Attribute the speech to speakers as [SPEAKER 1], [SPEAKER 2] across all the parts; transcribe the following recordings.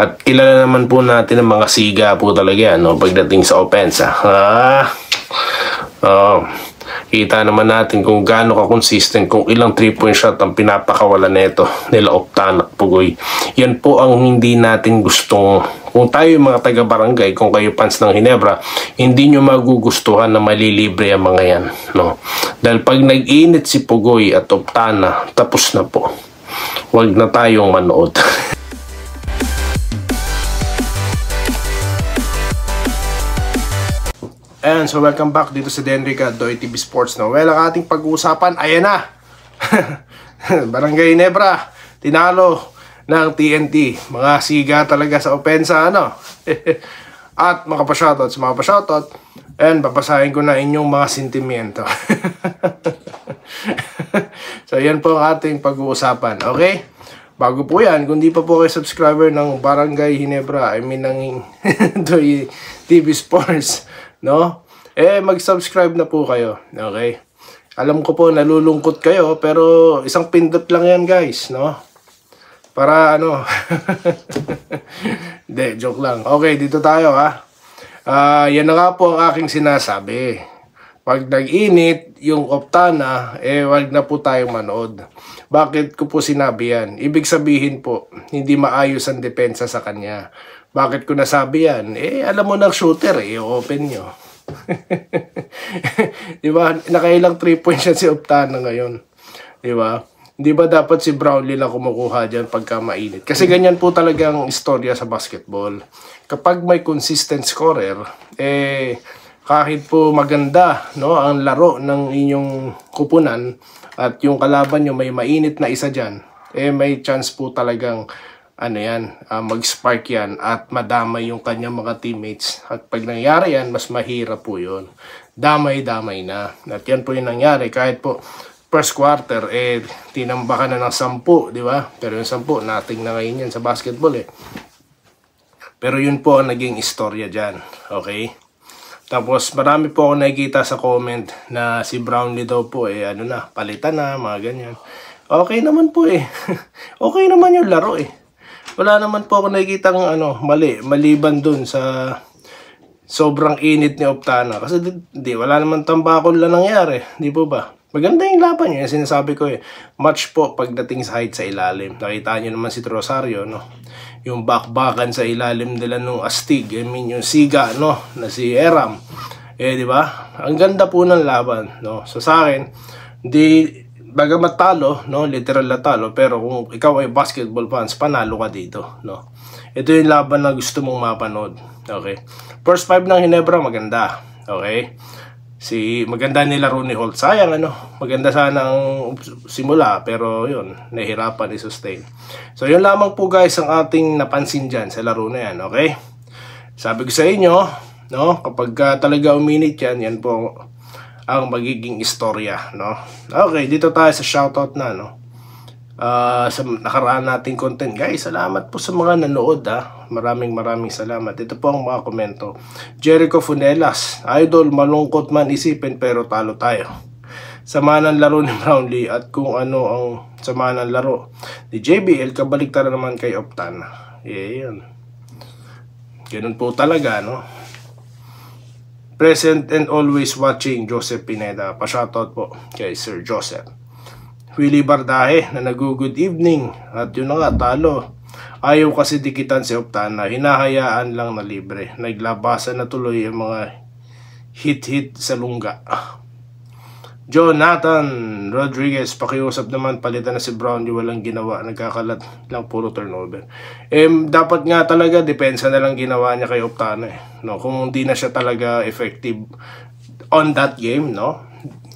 [SPEAKER 1] At kilala naman po natin ang mga siga po talaga, no, pagdating sa opensa. Kita naman natin kung gaano ka-consistent, kung ilang 3-point shot ang pinapakawalan nito nila Optana at Pugoy. Yan po ang hindi natin gustong, kung tayo yung mga taga-barangay, kung kayo fans ng Ginebra, hindi nyo magugustuhan na malilibre ang mga yan, no? Dahil pag nag-init si Pugoy at Optana, tapos na po. Huwag na tayong manood. And so welcome back dito sa Denrica Doy TV Sports, no? Well, ang ating pag-uusapan, ayan na. Barangay Ginebra tinalo ng TNT. Mga siga talaga sa opensa, ano? At makapa-shoutout sa mga pa-shoutout. And babasahin ko na inyong mga sentimiento. So yan po ang ating pag-uusapan, okay? Bago po yan, kung di pa po kayo subscriber ng Barangay Ginebra, I mean ng Doy TV Sports, no? Mag-subscribe na po kayo, okay? Alam ko po nalulungkot kayo, pero isang pindot lang yan, guys, no? Para ano? Hindi, joke lang. Okay, dito tayo, ha? Yan na nga po ang aking sinasabi. Pag nag-init yung Optana, wag na po tayong manood. Bakit ko po sinabi yan? Ibig sabihin po, hindi maayos ang depensa sa kanya. Bakit ko nasabi yan? Alam mo ng shooter, open nyo. Diba? Nakailang 3-point shot si Optana ngayon. Diba? Di ba dapat si Brownlee lang kumukuha dyan pagka mainit? Kasi ganyan po talagang istorya sa basketball. Kapag may consistent scorer, kahit po maganda, no, ang laro ng inyong kupunan at yung kalaban nyo may mainit na isa dyan, may chance po talagang mag-spark yan at madamay yung kanyang mga teammates. At pag nangyari yan, mas mahirap po yun. Damay-damay na. At yan po yung nangyari. Kahit po first quarter, tinambakan na ng 10, di ba? Pero yung 10, nating na ngayon yan sa basketball, Pero yun po ang naging istorya dyan. Okay? Tapos marami po ako nakikita sa comment na si Brownlee daw po, palitan na, mga ganyan. Okay naman po Okay naman yung laro Wala naman po ako nakikita ng mali, maliban dun sa sobrang init ni Optana. Kasi wala naman tambakol na nangyari, di po ba? Maganda yung laban niya, sinasabi ko match po pagdating sa height sa ilalim. Nakita niyo naman si Rosario, no? Yung bakbakan sa ilalim nila nung astig, yung siga, no? Na si Eram. Di ba? Ang ganda po ng laban, no? So sa akin, bagamat talo, no, literal na talo, pero kung ikaw ay basketball fans, panalo ka dito, no. Ito yung laban na gusto mong mapanood, okay. First 5 ng Ginebra, maganda, okay. Maganda nilaro ni Holt. Sayang, maganda sana ang simula, pero yun, nahihirapan i-sustain. So yun lamang po, guys, ang ating napansin dyan sa laro na yan, okay. Sabi ko sa inyo, no, kapag talaga uminit yan po ang magiging istorya, no? Okay, dito tayo sa shoutout na, no? Sa nakaraan nating content, guys. Salamat po sa mga nanood, Maraming salamat. Ito po ang mga komento. Jericho Funelas, idol, malungkot man isipin pero talo tayo. Sama ng laro ni Brownlee at kung ano ang sama ng laro ni JBL, kabaliktaran naman kay Optana. Yan. Ganun po talaga, no? Present and always watching, Joseph Pineda. Pa-shoutout po kay Sir Joseph. Willie Bardahe na nag-good evening. At yun na nga, talo. Ayaw kasi dikitan si Optana. Hinahayaan lang na libre. Naglabasan na tuloy ang mga hit-hit sa lungga. Jonathan Rodriguez, pakiusap naman, palitan na si Brownlee, walang ginawa, nagkakalat lang, puro turnover. Dapat nga talaga, depensa na lang ginawa niya kay Optana, no? Kung hindi na siya talaga effective on that game, no?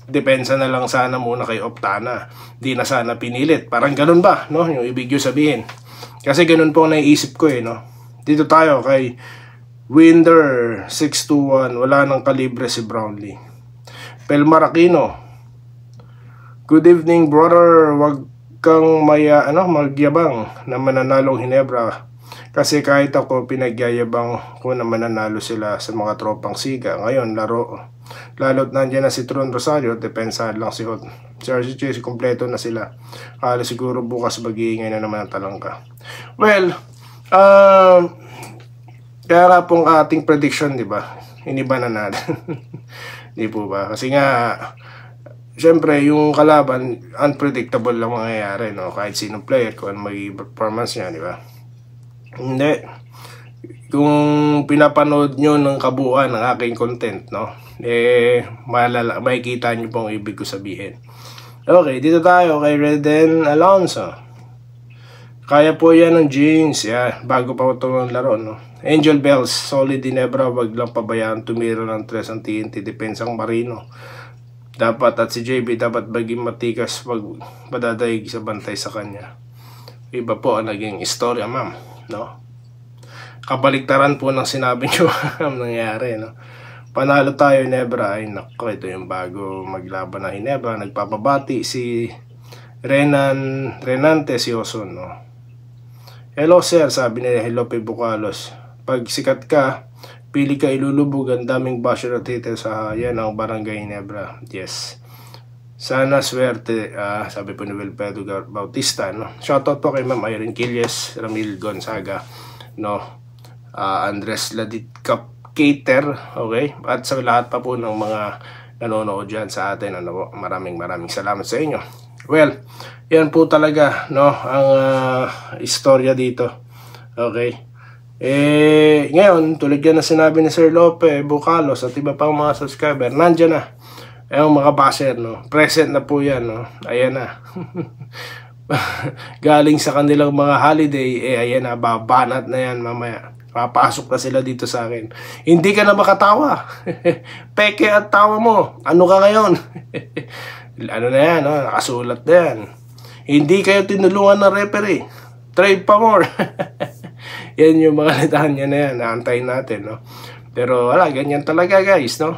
[SPEAKER 1] Depensa na lang sana muna kay Optana. Di na sana pinilit. Parang ganun ba, no? Yung ibig yung sabihin. Kasi ganun po ang naiisip ko, no? Dito tayo kay Winder 621, wala nang kalibre si Brownlee. Pelmar Aquino, good evening, brother. Wag kang magyabang na mananalong Ginebra. Kasi kahit ako, pinagyayabang ko na mananalo sila sa mga tropang siga. Ngayon, lalo't nandiyan na si Tron Rosario, depensahan lang si Hot. Si RCJ, kompleto na sila. Siguro bukas mag-iingay na naman ang talangka. Well, Kaya nga pong ating prediction, di ba? Iniba na natin. Di po ba? Kasi nga, syempre, yung kalaban, unpredictable lang mangyayari, no? Kahit sinong player, kung ano magiging performance niya, di ba? Hindi. Kung pinapanood nyo ng kabuuan ng aking content, no? Makikita nyo pong ibig ko sabihin. Okay, dito tayo kay Reden Alonso. Kaya po yan ng Jinx, bago pa ito ng laro, no? Angel Bells, solid Ginebra, wag lang pabayaan tumira ng 3 ang TNT, depensang Marino. Dapat, at si JB dapat maging matikas pag madadaig sa bantay sa kanya. Iba po ang naging istorya, ma'am, no? Kabaliktaran po ng sinabi nyo ang nangyari, no? Panalo tayo, Ginebra. Ay, nako, ito yung bago maglaban na Ginebra. Nagpapabati si Renante si Oson, no? Hello, sir, sabi niya, hello, Bucalos. Pag sikat ka, pili ka ilulubog, ang daming basher at hater sa yan ang Barangay Ginebra. Yes. Sana swerte, sabi po ni Wilfredo Bautista, no? Shoutout po kay Ma'am Irene Quilles, Ramil Gonzaga, no? Andres Ladit Cater, okay? At sa lahat pa po ng mga nanonood dyan sa atin, ano po, maraming salamat sa inyo. Well, yan po talaga, no? Ang istorya dito. Okay? Ngayon, tulad yan na sinabi ni Sir Lope Bucalos at iba pang mga subscriber, nandyan na yung mga basher, no? Present na po yan, no? Ayan na. Galing sa kanilang mga holiday, ayan na, babanat na yan mamaya. Papasok na sila dito sa akin. Hindi ka na makatawa. Peke at tawa mo. Ano ka ngayon? Ano na yan, no? Nakasulat na yan. Hindi kayo tinulungan ng referee. Trade pa more. Yan yung mga litanya na yan. Naantayin natin, no? Pero wala, ganyan talaga, guys, no?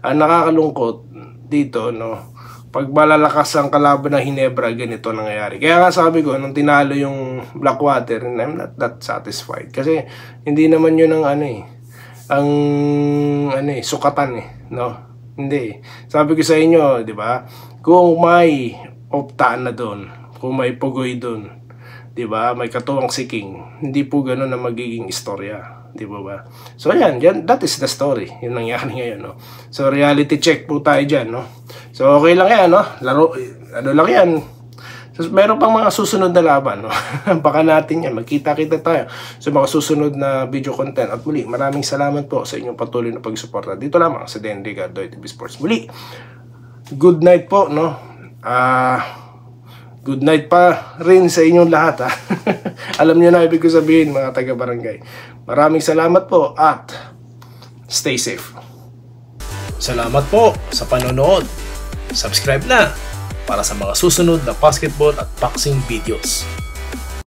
[SPEAKER 1] Ang nakakalungkot dito, no? Pag malalakas ang kalaban ng Ginebra, ganito nangyayari. Kaya nga sabi ko, nung tinalo yung Blackwater, I'm not that satisfied. Kasi hindi naman yun ang sukatan, no? Hindi. Sabi ko sa inyo, di ba? Kung may optaan na doon, kung may pugoy doon, di ba? May katuwang si King, hindi po gano'n na magiging istorya. Di ba? So yan, that is the story. Yun nangyari ngayon, no? So reality check po tayo dyan, no? So okay lang yan, no? Laro, ano lang yan. So, meron pang mga susunod na laban, no? Baka natin yan, magkita-kita tayo sa mga susunod na video content. At muli, maraming salamat po sa inyong patuloy na pagsuporta. Dito lamang sa Den Ricardo TV Sports. Muli, good night po, no? Good night pa rin sa inyong lahat, ha? Alam niyo na ibig ko sabihin, mga taga-barangay. Maraming salamat po at stay safe. Salamat po sa panonood. Subscribe na para sa mga susunod na basketball at boxing videos.